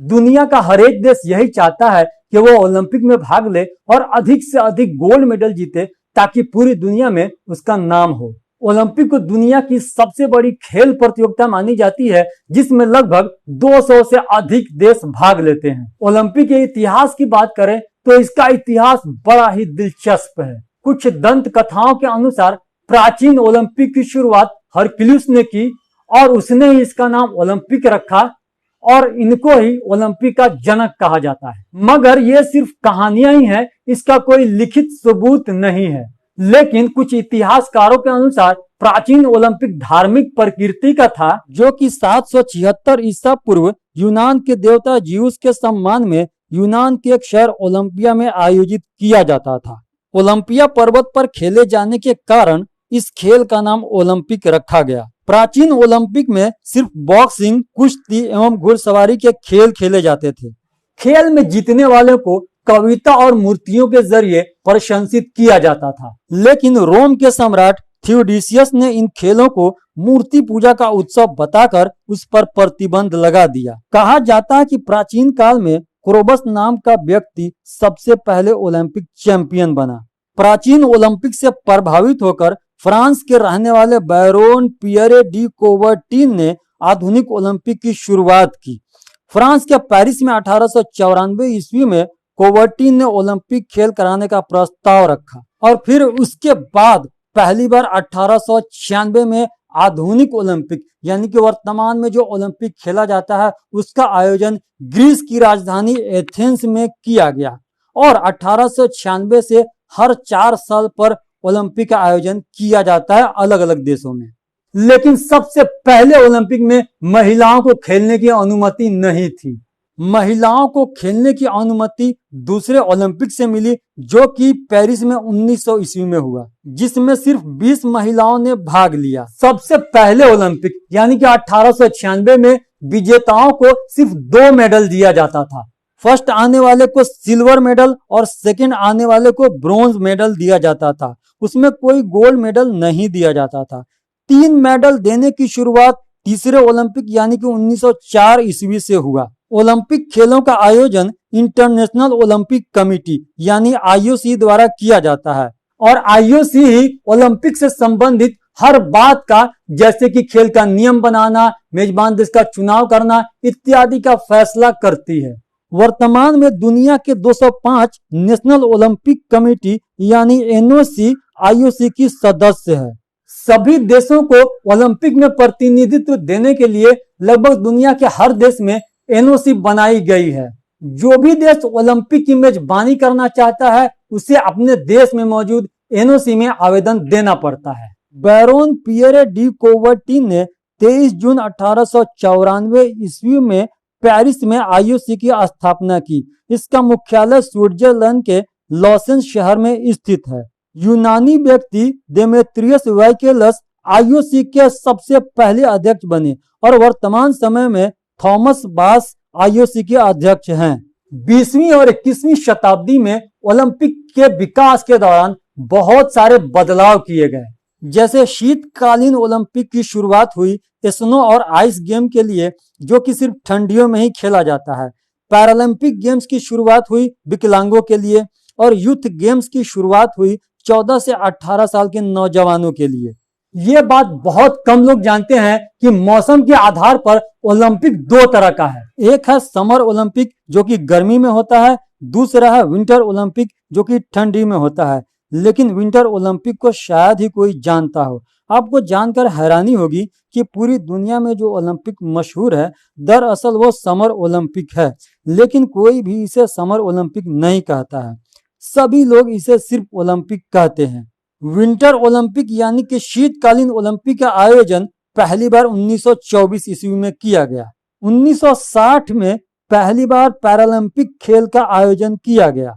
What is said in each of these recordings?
दुनिया का हर एक देश यही चाहता है कि वो ओलंपिक में भाग ले और अधिक से अधिक गोल्ड मेडल जीते ताकि पूरी दुनिया में उसका नाम हो। ओलंपिक को दुनिया की सबसे बड़ी खेल प्रतियोगिता मानी जाती है, जिसमें लगभग 200 से अधिक देश भाग लेते हैं। ओलंपिक के इतिहास की बात करें तो इसका इतिहास बड़ा ही दिलचस्प है। कुछ दंत कथाओं के अनुसार प्राचीन ओलंपिक की शुरुआत हरक्यूलिस ने की और उसने ही इसका नाम ओलंपिक रखा और इनको ही ओलंपिक का जनक कहा जाता है। मगर ये सिर्फ कहानियां ही हैं, इसका कोई लिखित सबूत नहीं है। लेकिन कुछ इतिहासकारों के अनुसार प्राचीन ओलंपिक धार्मिक प्रकृति का था, जो कि 776 ईसा पूर्व यूनान के देवता ज्यूस के सम्मान में यूनान के एक शहर ओलंपिया में आयोजित किया जाता था। ओलंपिया पर्वत पर खेले जाने के कारण इस खेल का नाम ओलंपिक रखा गया। प्राचीन ओलंपिक में सिर्फ बॉक्सिंग, कुश्ती एवं घुड़सवारी के खेल खेले जाते थे। खेल में जीतने वाले को कविता और मूर्तियों के जरिए प्रशंसित किया जाता था। लेकिन रोम के सम्राट थियोडीसियस ने इन खेलों को मूर्ति पूजा का उत्सव बताकर उस पर प्रतिबंध लगा दिया। कहा जाता है कि प्राचीन काल में क्रोबस नाम का व्यक्ति सबसे पहले ओलंपिक चैंपियन बना। प्राचीन ओलंपिक से प्रभावित होकर फ्रांस के रहने वाले बैरोन पियरे डी कोवर्टीन ने आधुनिक ओलंपिक की शुरुआत की। फ्रांस के पेरिस में 1894 ईस्वी में कोवर्टीन ने ओलंपिक खेल कराने का प्रस्ताव रखा और फिर उसके बाद पहली बार 1896 में आधुनिक ओलंपिक यानी कि वर्तमान में जो ओलंपिक खेला जाता है उसका आयोजन ग्रीस की राजधानी एथेंस में किया गया और 1896 से हर 4 साल पर ओलंपिक का आयोजन किया जाता है अलग अलग देशों में। लेकिन सबसे पहले ओलंपिक में महिलाओं को खेलने की अनुमति नहीं थी। महिलाओं को खेलने की अनुमति दूसरे ओलंपिक से मिली, जो कि पेरिस में 1900 ईस्वी में हुआ, जिसमें सिर्फ 20 महिलाओं ने भाग लिया। सबसे पहले ओलंपिक यानी कि 1896 में विजेताओं को सिर्फ 2 मेडल दिया जाता था। फर्स्ट आने वाले को सिल्वर मेडल और सेकंड आने वाले को ब्रोंज मेडल दिया जाता था। उसमें कोई गोल्ड मेडल नहीं दिया जाता था। 3 मेडल देने की शुरुआत तीसरे ओलंपिक यानी कि 1904 ईस्वी से हुआ। ओलंपिक खेलों का आयोजन इंटरनेशनल ओलंपिक कमेटी यानी आईओसी द्वारा किया जाता है और आईओसी ही ओलंपिक से संबंधित हर बात का, जैसे कि खेल का नियम बनाना, मेजबान देश का चुनाव करना इत्यादि का फैसला करती है। वर्तमान में दुनिया के 205 नेशनल ओलंपिक कमेटी यानी एनओसी आईओसी की सदस्य है। सभी देशों को ओलंपिक में प्रतिनिधित्व देने के लिए लगभग दुनिया के हर देश में एनओसी बनाई गई है। जो भी देश ओलंपिक की मेजबानी करना चाहता है उसे अपने देश में मौजूद एनओसी में आवेदन देना पड़ता है। बैरोन पियरे डी कोवर्टीन ने 23 जून 1894 ईस्वी में पेरिस में आईओसी की स्थापना की। इसका मुख्यालय स्विट्जरलैंड के लॉसेन शहर में स्थित है। यूनानी व्यक्ति डेमेत्रियस वैकेलस आईओसी के सबसे पहले अध्यक्ष बने और वर्तमान समय में थॉमस बास आईओसी के अध्यक्ष हैं। 20वीं और 21वीं शताब्दी में ओलंपिक के विकास के दौरान बहुत सारे बदलाव किए गए। जैसे शीतकालीन ओलंपिक की शुरुआत हुई स्नो और आइस गेम के लिए, जो कि सिर्फ ठंडियों में ही खेला जाता है। पैरालंपिक गेम्स की शुरुआत हुई विकलांगों के लिए और यूथ गेम्स की शुरुआत हुई 14 से 18 साल के नौजवानों के लिए। ये बात बहुत कम लोग जानते हैं कि मौसम के आधार पर ओलंपिक 2 तरह का है। एक है समर ओलंपिक जो कि गर्मी में होता है, दूसरा है विंटर ओलंपिक जो कि ठंडी में होता है। लेकिन विंटर ओलंपिक को शायद ही कोई जानता हो। आपको जानकर हैरानी होगी कि पूरी दुनिया में जो ओलंपिक मशहूर है दरअसल वो समर ओलंपिक है, लेकिन कोई भी इसे समर ओलंपिक नहीं कहता है। सभी लोग इसे सिर्फ ओलंपिक कहते हैं। विंटर ओलंपिक यानी कि शीतकालीन ओलंपिक का आयोजन पहली बार 1924 ईस्वी में किया गया। 1960 में पहली बार पैरालंपिक खेल का आयोजन किया गया।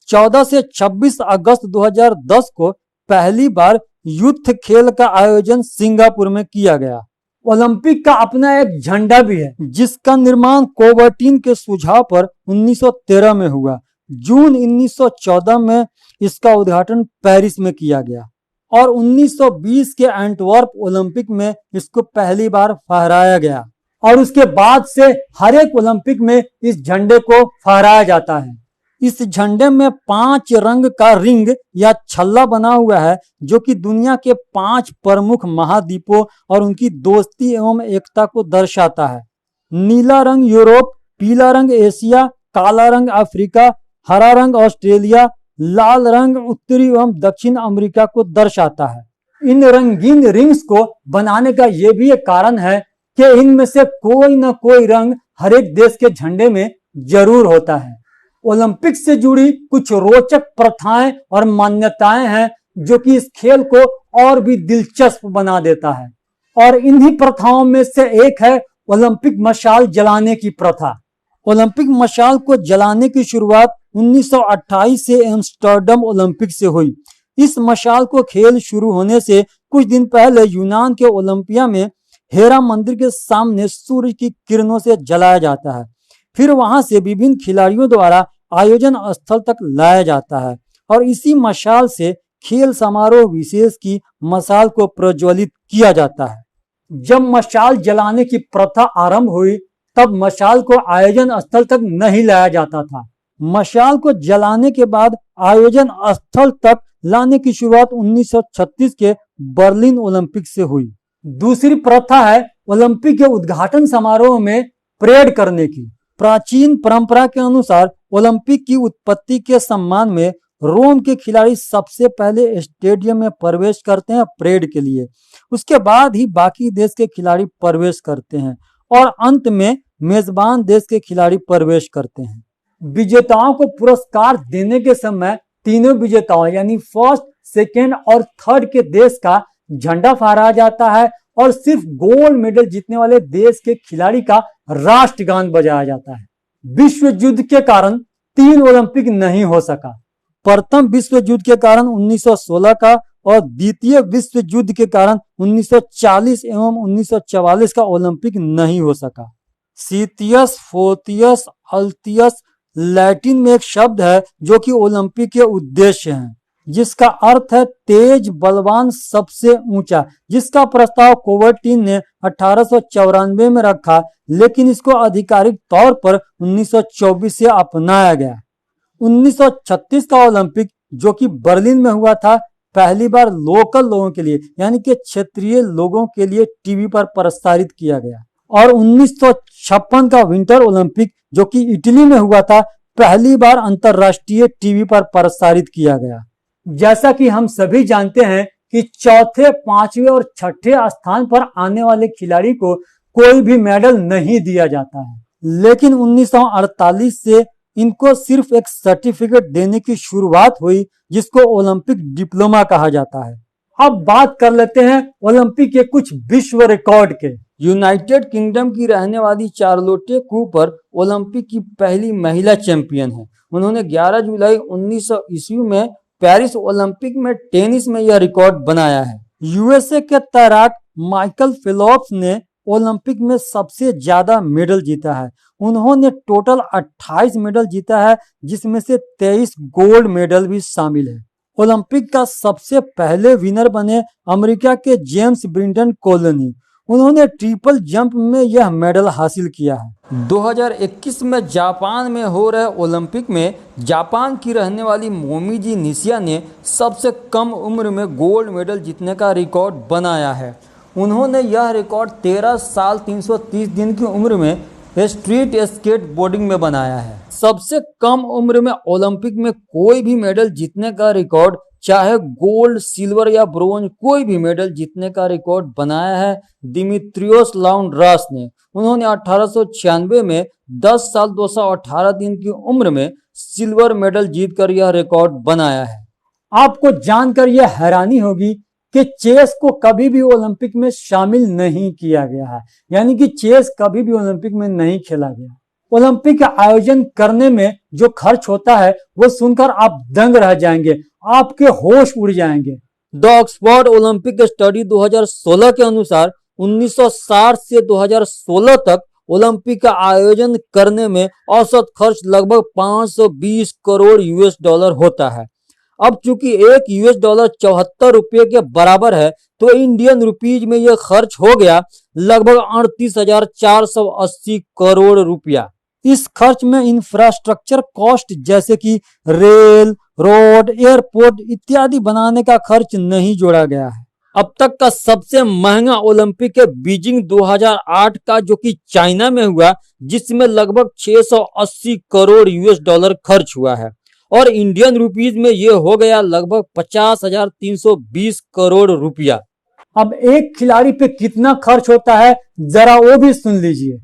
14 से 26 अगस्त 2010 को पहली बार यूथ खेल का आयोजन सिंगापुर में किया गया। ओलंपिक का अपना एक झंडा भी है, जिसका निर्माण कोवर्टीन के सुझाव पर 1913 में हुआ। जून 1914 में इसका उद्घाटन पेरिस में किया गया और 1920 के एंटवर्प ओलंपिक में इसको पहली बार फहराया गया। और उसके बाद से हर एक ओलंपिक में इस झंडे को फहराया जाता है। इस झंडे में 5 रंग का रिंग या छल्ला बना हुआ है, जो कि दुनिया के 5 प्रमुख महाद्वीपों और उनकी दोस्ती एवं एकता को दर्शाता है। नीला रंग यूरोप, पीला रंग एशिया, काला रंग अफ्रीका, हरा रंग ऑस्ट्रेलिया, लाल रंग उत्तरी एवं दक्षिण अमेरिका को दर्शाता है। इन रंगीन रिंग्स को बनाने का ये भी एक कारण है कि इनमें से कोई न कोई रंग हर एक देश के झंडे में जरूर होता है। ओलंपिक से जुड़ी कुछ रोचक प्रथाएं और मान्यताएं हैं जो कि इस खेल को और भी दिलचस्प बना देता है, और इन्हीं प्रथाओं में से एक है ओलंपिक मशाल जलाने की प्रथा। ओलंपिक मशाल को जलाने की शुरुआत 1928 से एम्स्टर्डम ओलंपिक से हुई। इस मशाल को खेल शुरू होने से कुछ दिन पहले यूनान के ओलंपिया में हेरा मंदिर के सामने सूर्य की किरणों से जलाया जाता है। फिर वहां से विभिन्न खिलाड़ियों द्वारा आयोजन स्थल तक लाया जाता है और इसी मशाल से खेल समारोह विशेष की मशाल को प्रज्वलित किया जाता है। जब मशाल जलाने की प्रथा आरंभ हुई तब मशाल को आयोजन स्थल तक नहीं लाया जाता था। मशाल को जलाने के बाद आयोजन स्थल तक लाने की शुरुआत 1936 के बर्लिन ओलंपिक से हुई। दूसरी प्रथा है ओलंपिक के उद्घाटन समारोह में परेड करने की। प्राचीन परंपरा के अनुसार ओलंपिक की उत्पत्ति के सम्मान में रोम के खिलाड़ी सबसे पहले स्टेडियम में प्रवेश करते हैं परेड के लिए। उसके बाद ही बाकी देश के खिलाड़ी प्रवेश करते हैं और अंत में मेजबान देश के खिलाड़ी प्रवेश करते हैं। विजेताओं को पुरस्कार देने के समय तीनों विजेताओं यानी फर्स्ट, सेकेंड और थर्ड के देश का झंडा फहराया जाता है और सिर्फ गोल्ड मेडल जीतने वाले देश के खिलाड़ी का राष्ट्रगान बजाया जाता है। विश्व युद्ध के कारण 3 ओलंपिक नहीं हो सका। प्रथम विश्व युद्ध के कारण 1916 का और द्वितीय विश्व युद्ध के कारण 1940 एवं 1944 का ओलंपिक नहीं हो सका। सीतियस, फोर्तियस, अल्तियस लैटिन में एक शब्द है जो कि ओलंपिक के उद्देश्य हैं, जिसका अर्थ है तेज, बलवान, सबसे ऊंचा, जिसका प्रस्ताव कोवर्टीन ने 1894 में रखा, लेकिन इसको आधिकारिक तौर पर 1924 से अपनाया गया। 1936 का ओलंपिक जो कि बर्लिन में हुआ था, पहली बार लोकल लोगों के लिए यानी कि क्षेत्रीय लोगों के लिए टीवी पर प्रसारित किया गया। और 1956 का विंटर ओलंपिक जो कि इटली में हुआ था, पहली बार अंतरराष्ट्रीय टीवी पर प्रसारित किया गया। जैसा कि हम सभी जानते हैं कि चौथे, 5वें और 6ठे स्थान पर आने वाले खिलाड़ी को कोई भी मेडल नहीं दिया जाता है, लेकिन 1948 से इनको सिर्फ एक सर्टिफिकेट देने की शुरुआत हुई जिसको ओलंपिक डिप्लोमा कहा जाता है। अब बात कर लेते हैं ओलंपिक के कुछ विश्व रिकॉर्ड के। यूनाइटेड किंगडम की रहने वाली चार्लोटे कूपर ओलंपिक की पहली महिला चैंपियन है। उन्होंने 11 जुलाई 1900 ईस्वी में पेरिस ओलंपिक में टेनिस में यह रिकॉर्ड बनाया है। यूएसए के तैराक माइकल फेल्प्स ने ओलंपिक में सबसे ज्यादा मेडल जीता है। उन्होंने टोटल 28 मेडल जीता है, जिसमें से 23 गोल्ड मेडल भी शामिल है। ओलंपिक का सबसे पहले विनर बने अमेरिका के जेम्स ब्रिंडन कोलोनी। उन्होंने ट्रिपल जंप में यह मेडल हासिल किया है। 2021 में जापान में हो रहे ओलंपिक में जापान की रहने वाली मोमिजी निशिया ने सबसे कम उम्र में गोल्ड मेडल जीतने का रिकॉर्ड बनाया है। उन्होंने यह रिकॉर्ड 13 साल 330 दिन की उम्र में स्ट्रीट स्केट बोर्डिंग में बनाया है। सबसे कम उम्र में ओलंपिक में कोई भी मेडल जीतने का रिकॉर्ड, चाहे गोल्ड, सिल्वर या ब्रोंज, कोई भी मेडल जीतने का रिकॉर्ड बनाया है दिमित्रियोस लाउंड्रास ने। उन्होंने 1896 में 10 साल 218 दिन की उम्र में सिल्वर मेडल जीतकर यह रिकॉर्ड बनाया है। आपको जानकर यह हैरानी होगी कि चेस को कभी भी ओलंपिक में शामिल नहीं किया गया है, यानी कि चेस कभी भी ओलंपिक में नहीं खेला गया। ओलंपिक का आयोजन करने में जो खर्च होता है वो सुनकर आप दंग रह जाएंगे, आपके होश उड़ जाएंगे। द ऑक्सफोर्ड ओलंपिक स्टडी 2016 के अनुसार 1960 से 2016 तक ओलंपिक का आयोजन करने में औसत खर्च लगभग 520 करोड़ यूएस डॉलर होता है। अब चूंकि एक यूएस डॉलर 74 रुपये के बराबर है, तो इंडियन रुपीज में यह खर्च हो गया लगभग 38,480 करोड़ रुपया। इस खर्च में इंफ्रास्ट्रक्चर कॉस्ट जैसे कि रेल, रोड, एयरपोर्ट इत्यादि बनाने का खर्च नहीं जोड़ा गया है। अब तक का सबसे महंगा ओलंपिक है बीजिंग 2008 का, जो कि चाइना में हुआ, जिसमें लगभग 680 करोड़ यूएस डॉलर खर्च हुआ है और इंडियन रुपीज में ये हो गया लगभग 50,320 करोड़ रुपया। अब एक खिलाड़ी पे कितना खर्च होता है जरा वो भी सुन लीजिए।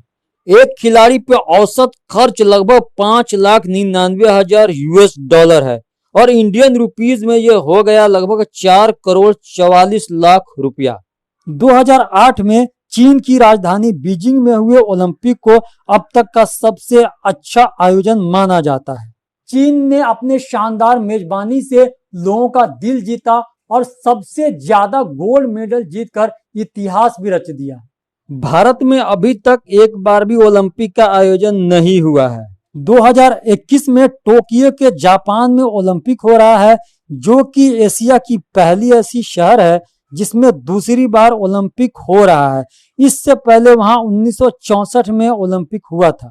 एक खिलाड़ी पे औसत खर्च लगभग 5,99,000 यूएस डॉलर है और इंडियन रुपीज में यह हो गया लगभग 4 करोड़ 44 लाख रुपया। 2008 में चीन की राजधानी बीजिंग में हुए ओलंपिक को अब तक का सबसे अच्छा आयोजन माना जाता है। चीन ने अपने शानदार मेजबानी से लोगों का दिल जीता और सबसे ज्यादा गोल्ड मेडल जीतकर इतिहास भी रच दिया। भारत में अभी तक एक बार भी ओलंपिक का आयोजन नहीं हुआ है। 2021 में टोक्यो के जापान में ओलंपिक हो रहा है, जो कि एशिया की पहली ऐसी शहर है जिसमें दूसरी बार ओलंपिक हो रहा है। इससे पहले वहां 1964 में ओलंपिक हुआ था।